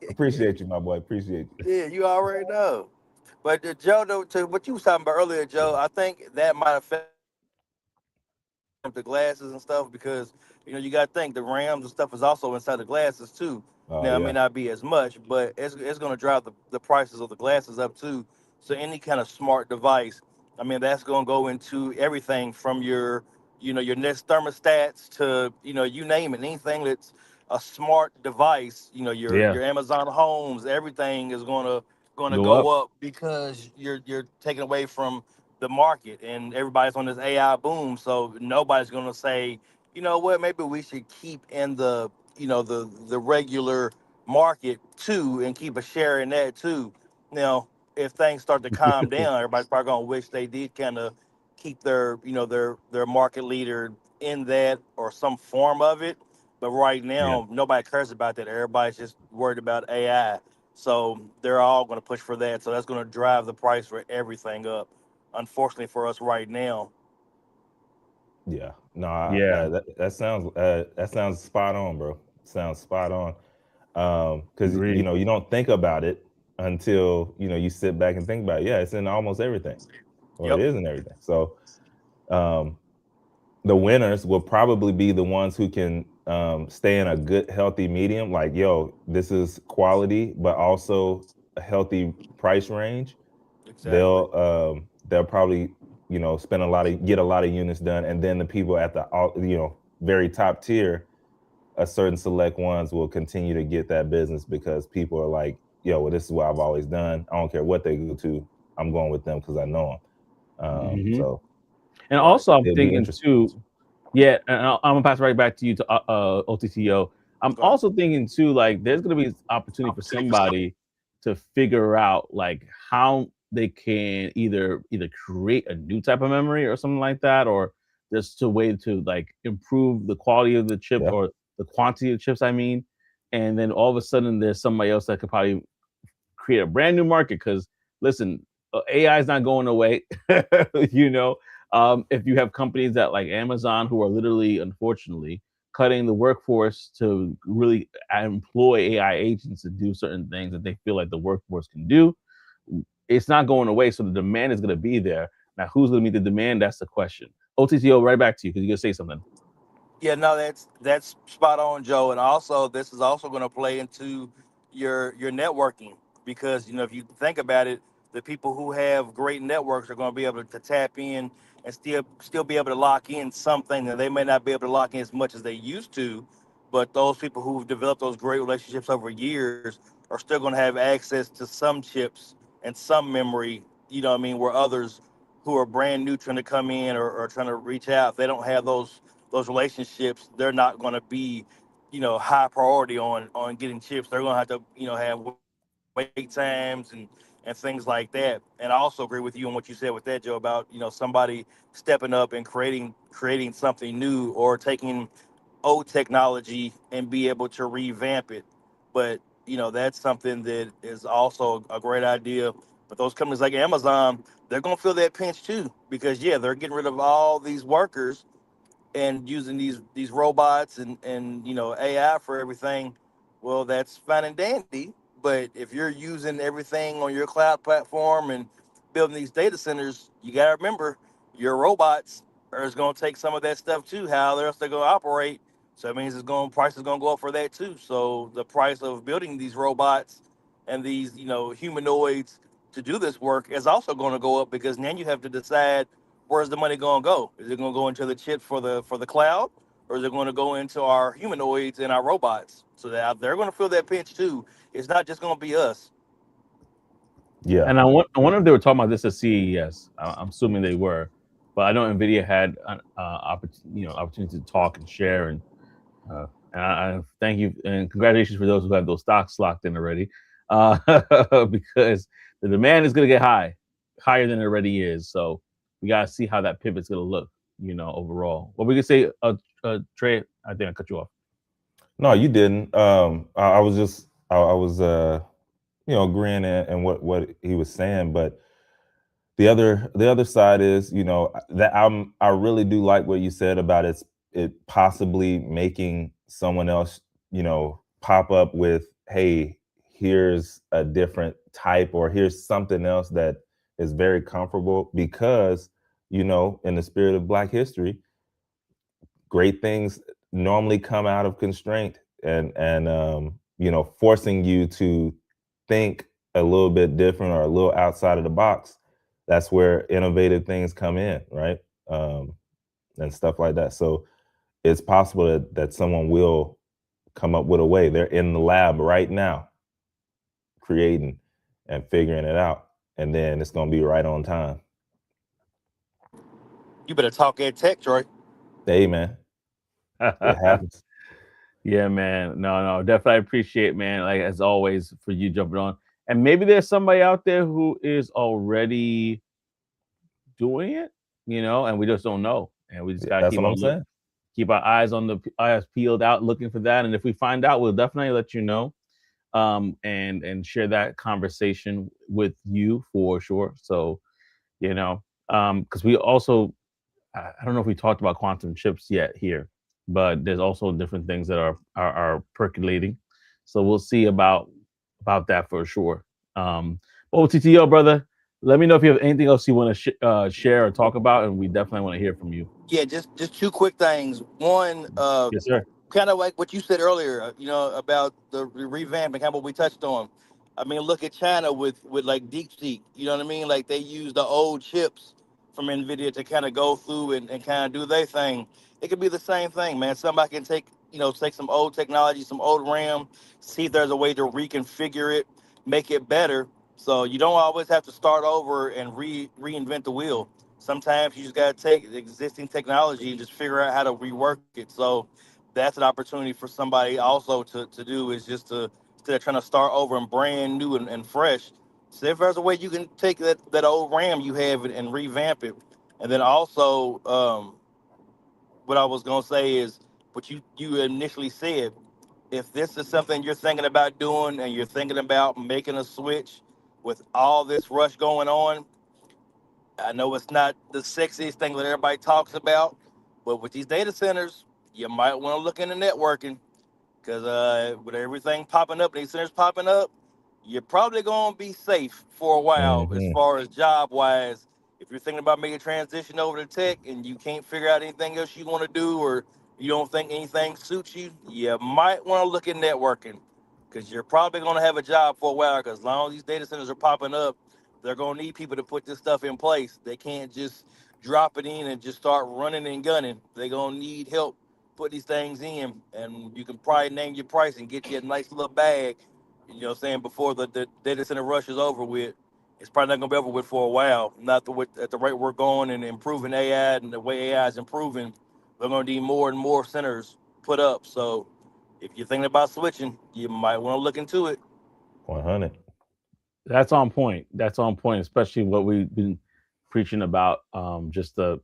S2: appreciate you, my boy. Appreciate you.
S4: Yeah, you already know. But Joe, though, to what you was talking about earlier, Joe, I think that might affect the glasses and stuff because you got to think the RAMs and stuff is also inside the glasses too.
S2: Oh
S4: Now it may
S2: yeah,
S4: not be as much, but it's going to drive the prices of the glasses up too. So any kind of smart device, I mean, that's going to go into everything from your your Nest thermostats to you name it, anything that's a smart device.
S1: Yeah,
S4: Your Amazon homes, everything is going to
S1: go
S4: go
S1: up.
S4: up because you're taking away from the market and everybody's on this AI boom. So nobody's going to say, you know what, maybe we should keep in the regular market too and keep a share in that too. Now, if things start to calm down, everybody's probably going to wish they did kind of keep their market leader in that or some form of it. But right
S1: Yeah.
S4: now, nobody cares about that. Everybody's just worried about AI. So they're all going to push for that. So that's going to drive the price for everything up. Unfortunately for us right now.
S2: yeah. No,
S1: Yeah.
S2: that sounds spot on, bro. Sounds spot on. Because
S1: Agreed.
S2: you don't think about it until you sit back and think about it. Yeah, it's in almost everything, or it
S4: Yep.
S2: is in everything. So um, the winners will probably be the ones who can stay in a good, healthy medium. Like, yo, this is quality, but also a healthy price range.
S4: Exactly.
S2: They'll probably spend get a lot of units done, and then the people at the very top tier, a certain select ones will continue to get that business because people are like, yo, well, this is what I've always done. I don't care what they go to. I'm going with them because I know them.
S1: Hmm.
S2: So
S1: And
S4: Right.
S1: also, I'm
S2: it'll be
S1: thinking
S2: interesting.
S1: too. Yeah, and I'm gonna pass right back to you to OTTO. I'm
S4: Okay.
S1: also thinking too, like there's gonna be opportunity for somebody to figure out like how they can either create a new type of memory or something like that, or just a way to like improve the quality of the chip
S2: Yeah.
S1: or the quantity of chips. I mean, and then all of a sudden there's somebody else that could probably create a brand new market because listen, AI is not going away. you know, if you have companies that like Amazon who are literally, unfortunately, cutting the workforce to really employ AI agents to do certain things that they feel like the workforce can do, it's not going away. So the demand is going to be there. Now, who's going to meet the demand? That's the question. OTTO, right back to you because you're going to say something.
S4: Yeah, no, that's spot on, Joe. And also, this is also going to play into your networking because if you think about it, the people who have great networks are going to be able to tap in and still be able to lock in something that they may not be able to lock in as much as they used to. But those people who've developed those great relationships over years are still going to have access to some chips and some memory. You know what I mean? Where others who are brand new trying to come in or trying to reach out, they don't have those relationships. They're not going to be high priority on getting chips. They're going to have to have wait times and things like that. And I also agree with you on what you said with that, Joe, about somebody stepping up and creating something new or taking old technology and be able to revamp it. But that's something that is also a great idea. But those companies like Amazon, they're going to feel that pinch too because yeah, they're getting rid of all these workers and using these robots and AI for everything. Well, that's fine and dandy, but if you're using everything on your cloud platform and building these data centers, you got to remember your robots are going to take some of that stuff too. How else they're going to operate? So it means price is going to go up for that too. So the price of building these robots and these humanoids to do this work is also going to go up, because now you have to decide where's the money going to go. Is it going to go into the chip for the cloud, or is it going to go into our humanoids and our robots? So that they're going to feel that pinch too. It's not just going to be us.
S2: Yeah.
S1: And I wonder if they were talking about this at CES. I'm assuming they were, but I know Nvidia had opportunity to talk and share, and I thank you and congratulations for those who have those stocks locked in already, because the demand is going to get higher than it already is. So we got to see how that pivot's going to look, overall. What we could say, Trey, I think I cut you off.
S2: No, you didn't. I was just, I was, agreeing and what he was saying, but the other side is, that I really do like what you said about it possibly making someone else, pop up with, hey, here's a different type, or here's something else that is very comfortable, because, in the spirit of Black history, great things normally come out of constraint and forcing you to think a little bit different or a little outside of the box. That's where innovative things come in, right? And stuff like that. So it's possible that someone will come up with a way. They're in the lab right now, creating and figuring it out. And then it's going to be right on time.
S4: You better talk ed tech, Troy.
S2: Hey, man. It happens.
S1: Yeah, man. No, definitely appreciate, man. Like as always, for you jumping on. And maybe there's somebody out there who is already doing it, and we just don't know. And we just gotta keep our eyes on the eyes peeled out, looking for that. And if we find out, we'll definitely let you know, and share that conversation with you for sure. So, because we also, I don't know if we talked about quantum chips yet here, but there's also different things that are percolating. So we'll see about that for sure. OTTO, brother, let me know if you have anything else you want to share or talk about, and we definitely want to hear from you.
S4: Yeah, just two quick things. One,
S1: Yes, sir.
S4: kind of like what you said earlier, about the revamp and kind of what we touched on. I mean, look at China with like DeepSeek. You know what I mean? Like they use the old chips from Nvidia to kind of go through and kind of do their thing. It could be the same thing, man. Somebody can take some old technology, some old RAM, see if there's a way to reconfigure it, make it better. So you don't always have to start over and reinvent the wheel. Sometimes you just got to take the existing technology and just figure out how to rework it. So that's an opportunity for somebody also to do, is just to, instead of trying to start over and brand new and fresh, see if there's a way you can take that old RAM you have and revamp it. And then also, what I was going to say is what you initially said. If this is something you're thinking about doing and you're thinking about making a switch with all this rush going on, I know it's not the sexiest thing that everybody talks about, but with these data centers, you might want to look into networking, because with everything popping up, these centers popping up, you're probably going to be safe for a while as far as job wise. If you're thinking about making a transition over to tech and you can't figure out anything else you want to do, or you don't think anything suits you, you might want to look at networking, because you're probably going to have a job for a while, because as long as these data centers are popping up, they're going to need people to put this stuff in place. They can't just drop it in and just start running and gunning. They're going to need help put these things in, and you can probably name your price and get you a nice little bag, what I'm saying, before the data center rush is over with. It's probably not going to be over with for a while. Not at the rate we're going and improving AI and the way AI is improving, we're going to need more and more centers put up. So if you're thinking about switching, you might want to look into it.
S2: 100.
S1: That's on point. That's on point, especially what we've been preaching about. Just the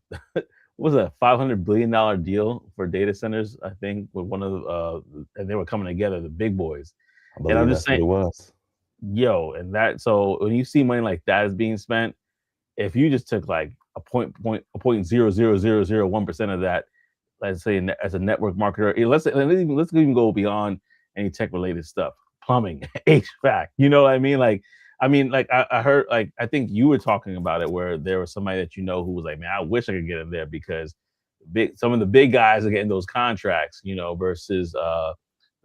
S1: what was a $500 billion deal for data centers, I think, with one of the and they were coming together, the big boys.
S2: I believe that's what it was.
S1: Yo, and that, so when you see money like that is being spent, if you just took like a point 0.00001% of that, let's say as a network marketer, let's even go beyond any tech related stuff, plumbing, HVAC. You know what I mean? I heard, like, I think you were talking about it, where there was somebody that who was like, man, I wish I could get in there, because some of the big guys are getting those contracts, versus the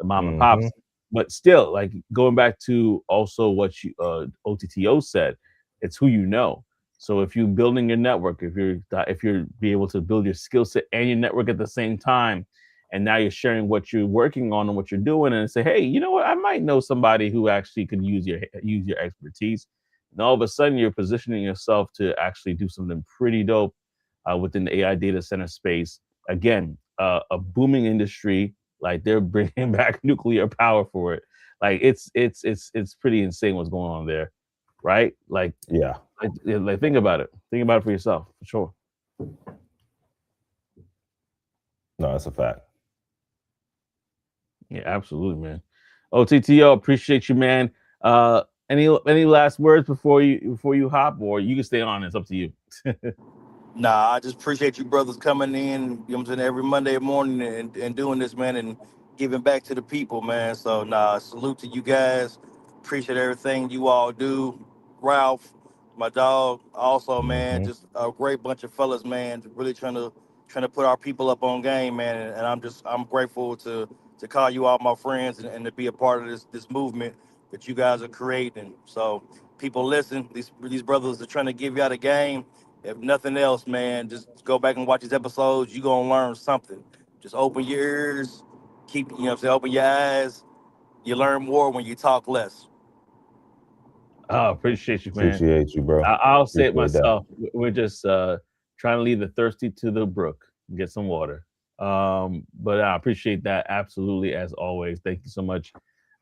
S1: mom and pops. But still, like, going back to also what OTTO said, it's who you know. So if you're building your network, if you're be able to build your skill set and your network at the same time, and now you're sharing what you're working on and what you're doing, and say, hey, you know what, I might know somebody who actually could use your expertise. And all of a sudden, you're positioning yourself to actually do something pretty dope within the AI data center space. Again, a booming industry. Like they're bringing back nuclear power for it. Like it's pretty insane what's going on there, right? Like
S2: Yeah.
S1: like think about it. Think about it for yourself, for sure.
S2: No, that's a fact.
S1: Yeah, absolutely, man. OTTO, appreciate you, man. Any last words before you hop, or you can stay on? It's up to you.
S4: Nah, I just appreciate you brothers coming in, you know what I'm saying, every Monday morning and doing this, man, and giving back to the people, man. So, nah, salute to you guys. Appreciate everything you all do. Ralph, my dog, also, man,
S2: Mhm.
S4: just a great bunch of fellas, man, really trying to put our people up on game, man. And I'm grateful to call you all my friends and to be a part of this movement that you guys are creating. So, people listen. These brothers are trying to give you out a game. If nothing else, man, just go back and watch these episodes. You're gonna learn something. Just open your ears, keep you know what I'm saying, open your eyes. You learn more when you talk less.
S1: Oh, appreciate you, man.
S2: Appreciate you, bro.
S1: I'll say it
S2: Appreciate that.
S1: myself. We're just trying to lead the thirsty to the brook, get some water. But I appreciate that absolutely, as always. Thank you so much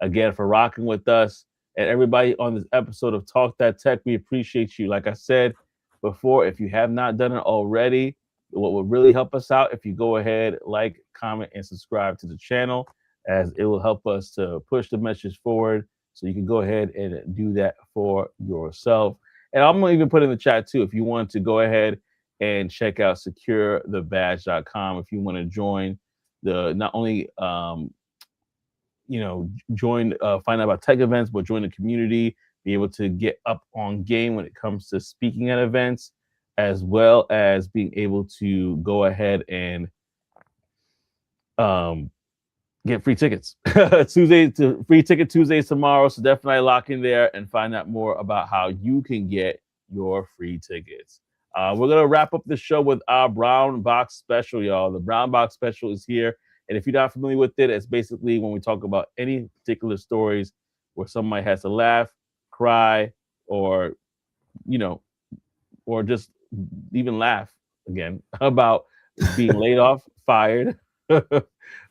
S1: again for rocking with us, and everybody on this episode of Talk That Tech. We appreciate you. Like I said before, if you have not done it already, what would really help us out if you go ahead, like, comment, and subscribe to the channel, as it will help us to push the message forward. So you can go ahead and do that for yourself. And I'm gonna even put in the chat too, if you want to go ahead and check out securethebadge.com if you want to join the not only join find out about tech events, but join the community, be able to get up on game when it comes to speaking at events, as well as being able to go ahead and get free tickets. Free ticket Tuesdays tomorrow. So definitely lock in there and find out more about how you can get your free tickets. We're gonna wrap up the show with our brown box special, y'all. The brown box special is here, and if you're not familiar with it, it's basically when we talk about any particular stories where somebody has to laugh, cry, or you know, or just even laugh again about being laid off, fired,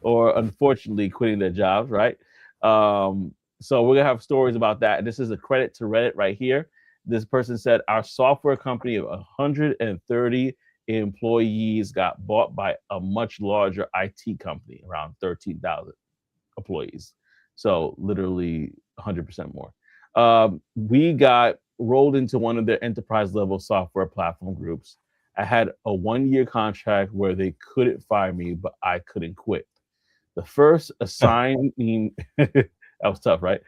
S1: or unfortunately quitting their jobs, right? So we're gonna have stories about that. This is a credit to Reddit right here. This person said our software company of 130 employees got bought by a much larger IT company, around 13,000 employees. So literally 100% more. We got rolled into one of their enterprise level software platform groups. I had a 1-year contract where they couldn't fire me, but I couldn't quit. The first assigning, that was tough, right?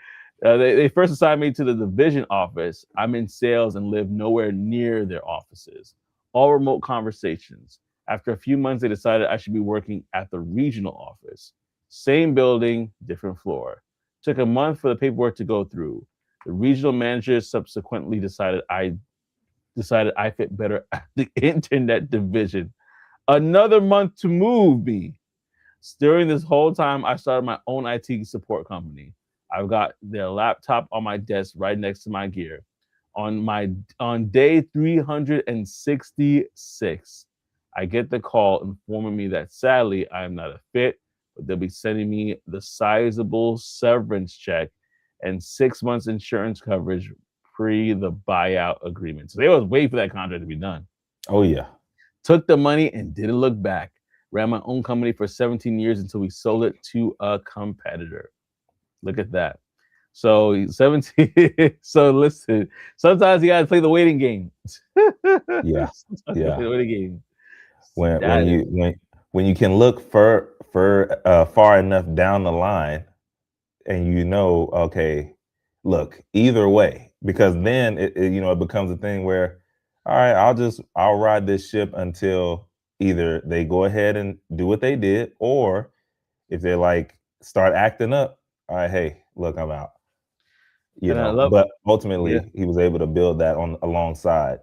S1: They first assigned me to the division office. I'm in sales and live nowhere near their offices. All remote conversations. After a few months, they decided I should be working at the regional office. Same building, different floor. Took a month for the paperwork to go through. The regional manager subsequently decided I fit better at the internet division. Another month to move me. During this whole time, I started my own IT support company. I've got their laptop on my desk right next to my gear. On day 366, I get the call informing me that sadly I am not a fit, but they'll be sending me the sizable severance check and 6 months insurance coverage pre the buyout agreement. So they was waiting for that contract to be done.
S2: Oh yeah.
S1: Took the money and didn't look back. Ran my own company for 17 years until we sold it to a competitor. Look at that. So 17. So listen, sometimes you gotta play the waiting game.
S2: Yeah. Yeah.
S1: The waiting game.
S2: When you can look far enough down the line, and okay, look, either way, because then it becomes a thing where, all right, I'll ride this ship until either they go ahead and do what they did, or if they like start acting up, all right, hey, look, I'm out. You
S1: And I
S2: know,
S1: love,
S2: but ultimately
S1: yeah.
S2: he was able to build that on alongside.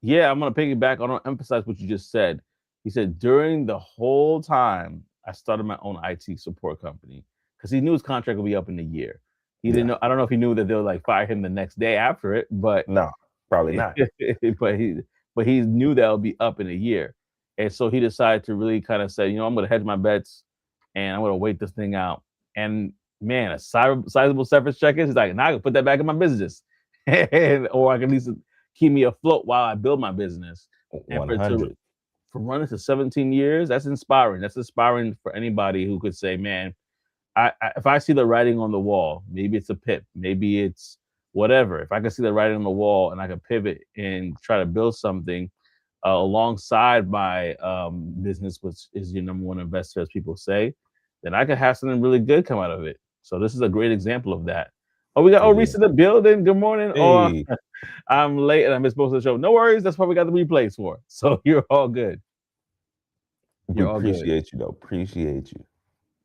S1: Yeah, I'm gonna piggyback. I don't emphasize what you just said. He said during the whole time I started my own IT support company because he knew his contract would be up in a year. He didn't
S2: Yeah.
S1: know. I don't know if he knew that they'll like fire him the next day after it, but
S2: No, probably not.
S1: but he knew that would be up in a year, and so he decided to really kind of say, I'm gonna hedge my bets, and I'm gonna wait this thing out. And man, a sizable severance check is he's like, now I can put that back in my business, or I can at least keep me afloat while I build my business. And for
S2: 100.
S1: running to 17 years, that's inspiring. That's inspiring for anybody who could say, man, I if I see the writing on the wall, maybe it's a pip, maybe it's whatever. If I can see the writing on the wall and I can pivot and try to build something alongside my business, which is your number one investor, as people say, then I could have something really good come out of it. So this is a great example of that. Oh, we got Reese in the building. Good morning.
S2: Hey.
S1: Oh, I'm late and I missed most of the show. No worries. That's what we got the replays for. So you're all good.
S2: We
S1: You're all good.
S2: appreciate you though. Appreciate you.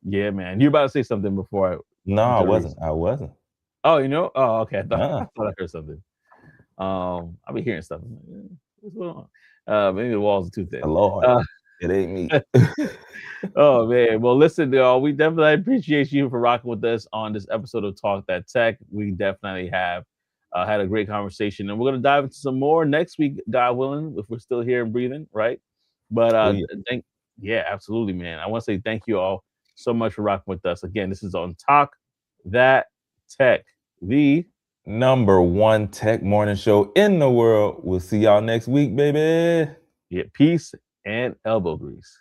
S1: Yeah, man. You about to say something before
S2: No, I wasn't.
S1: Reese.
S2: I wasn't.
S1: Oh, Oh, okay. I thought I heard something. I'll be hearing stuff. What's going on? Maybe the walls are too thin.
S2: Lord, it ain't me.
S1: Oh man. Well, listen, y'all. We definitely appreciate you for rocking with us on this episode of Talk That Tech. We definitely have had a great conversation, and we're gonna dive into some more next week, God willing, if we're still here and breathing, right? But absolutely, man. I want to say thank you all so much for rocking with us. Again, this is on Talk That Tech, the
S2: #1 tech morning show in the world. We'll see y'all next week, baby.
S1: Yeah, peace and elbow grease.